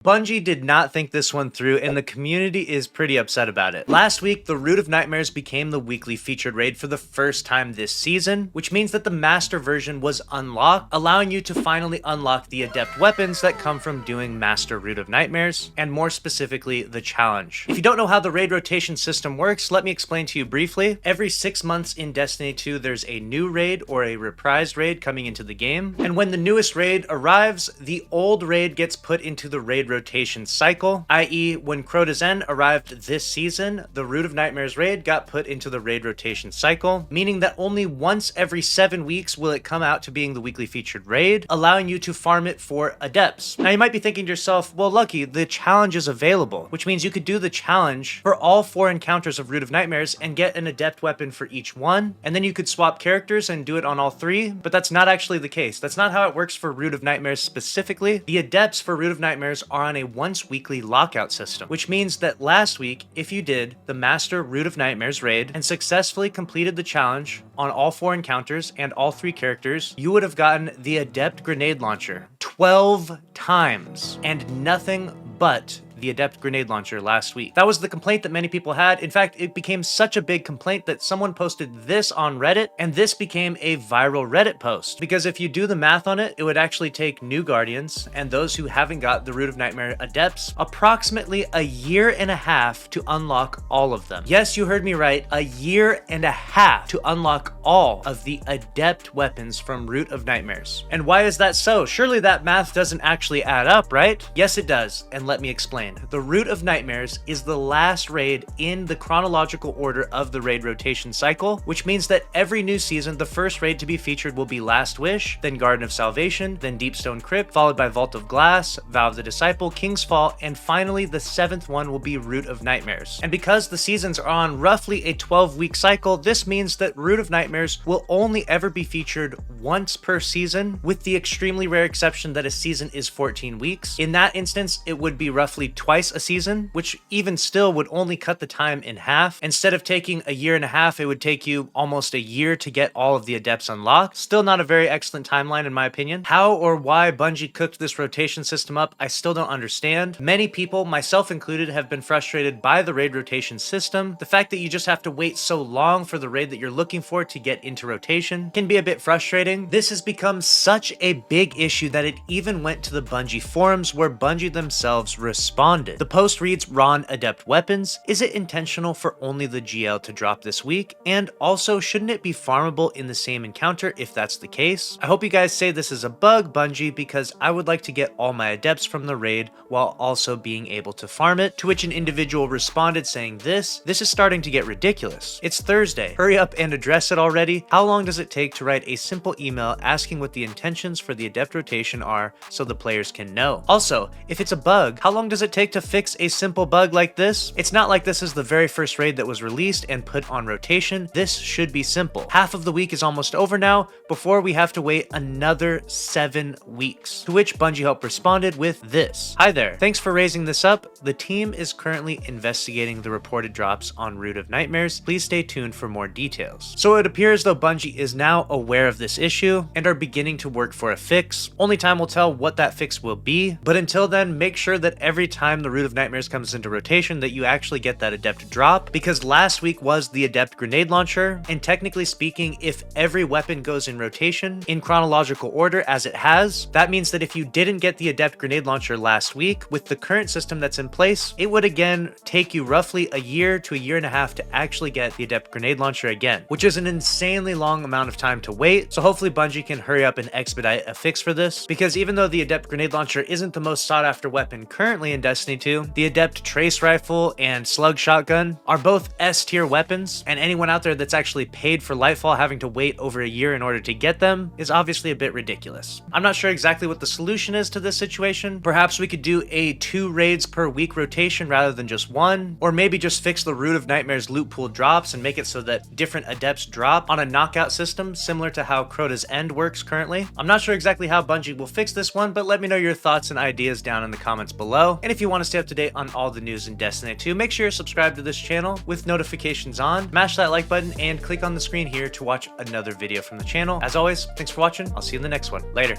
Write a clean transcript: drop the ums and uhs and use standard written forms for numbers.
Bungie did not think this one through, and the community is pretty upset about it. Last week, the Root of Nightmares became the weekly featured raid for the first time this season, which means that the master version was unlocked, allowing you to finally unlock the adept weapons that come from doing master Root of Nightmares, and more specifically, the challenge. If you don't know how the raid rotation system works, let me explain to you briefly. Every 6 months in Destiny 2, there's a new raid or a reprised raid coming into the game, and when the newest raid arrives, the old raid gets put into the raid rotation cycle, i.e. when Crota's End arrived this season, the Root of Nightmares raid got put into the raid rotation cycle, meaning that only once every 7 weeks will it come out to being the weekly featured raid, allowing you to farm it for adepts. Now you might be thinking to yourself, well Luckyy, the challenge is available, which means you could do the challenge for all 4 encounters of Root of Nightmares and get an adept weapon for each one, and then you could swap characters and do it on all 3, but that's not actually the case. That's not how it works for Root of Nightmares specifically. The adepts for Root of Nightmares are on a once weekly lockout system, which means that last week, if you did the Master Root of Nightmares raid and successfully completed the challenge on all 4 encounters and all 3 characters, you would have gotten the Adept Grenade Launcher 12 times and nothing but the Adept Grenade Launcher last week. That was the complaint that many people had. In fact, it became such a big complaint that someone posted this on Reddit, and this became a viral Reddit post. Because if you do the math on it, it would actually take new Guardians and those who haven't got the Root of Nightmare Adepts approximately a year and a half to unlock all of them. Yes, you heard me right, a year and a half to unlock all of the Adept weapons from Root of Nightmares. And why is that so? Surely that math doesn't actually add up, right? Yes, it does, and let me explain. The Root of Nightmares is the last raid in the chronological order of the raid rotation cycle, which means that every new season, the first raid to be featured will be Last Wish, then Garden of Salvation, then Deepstone Crypt, followed by Vault of Glass, Vow of the Disciple, King's Fall, and finally the 7th one will be Root of Nightmares. And because the seasons are on roughly a 12-week cycle, this means that Root of Nightmares will only ever be featured once per season, with the extremely rare exception that a season is 14 weeks. In that instance, it would be roughly twice a season, which even still would only cut the time in half. Instead of taking a year and a half, it would take you almost a year to get all of the adepts unlocked. Still not a very excellent timeline in my opinion. How or why Bungie cooked this rotation system up, I still don't understand. Many people, myself included, have been frustrated by the raid rotation system. The fact that you just have to wait so long for the raid that you're looking for to get into rotation can be a bit frustrating. This has become such a big issue that it even went to the Bungie forums, where Bungie themselves responded. The post reads, Ron Adept Weapons. Is it intentional for only the GL to drop this week? And also, shouldn't it be farmable in the same encounter if that's the case? I hope you guys say this is a bug, Bungie, because I would like to get all my adepts from the raid while also being able to farm it. To which an individual responded saying this is starting to get ridiculous. It's Thursday. Hurry up and address it already. How long does it take to write a simple email asking what the intentions for the adept rotation are so the players can know? Also, if it's a bug, how long does it take to fix a simple bug like this? It's not like this is the very first raid that was released and put on rotation. This should be simple. Half of the week is almost over now before we have to wait another 7 weeks. To which Bungie Help responded with this. Hi there. Thanks for raising this up. The team is currently investigating the reported drops on Root of Nightmares. Please stay tuned for more details. So it appears though Bungie is now aware of this issue and are beginning to work for a fix. Only time will tell what that fix will be, but until then, make sure that every time the Root of Nightmares comes into rotation that you actually get that adept drop, because last week was the Adept Grenade Launcher, and technically speaking, if every weapon goes in rotation in chronological order as it has, that means that if you didn't get the Adept Grenade Launcher last week, with the current system that's in place, it would again take you roughly a year to a year and a half to actually get the Adept Grenade Launcher again, which is an insanely long amount of time to wait. So hopefully Bungie can hurry up and expedite a fix for this, because even though the Adept Grenade Launcher isn't the most sought after weapon currently in Destiny 2, the Adept Trace Rifle and Slug Shotgun are both S tier weapons, and anyone out there that's actually paid for Lightfall having to wait over a year in order to get them is obviously a bit ridiculous. I'm not sure exactly what the solution is to this situation. Perhaps we could do a 2 raids per week rotation rather than just 1, or maybe just fix the Root of Nightmares loot pool drops and make it so that different adepts drop on a knockout system similar to how Crota's End works currently. I'm not sure exactly how Bungie will fix this one, but let me know your thoughts and ideas down in the comments below. And if you want to stay up to date on all the news in Destiny 2, make sure you're subscribed to this channel with notifications on, mash that like button, and click on the screen here to watch another video from the channel. As always, thanks for watching. I'll see you in the next one. Later.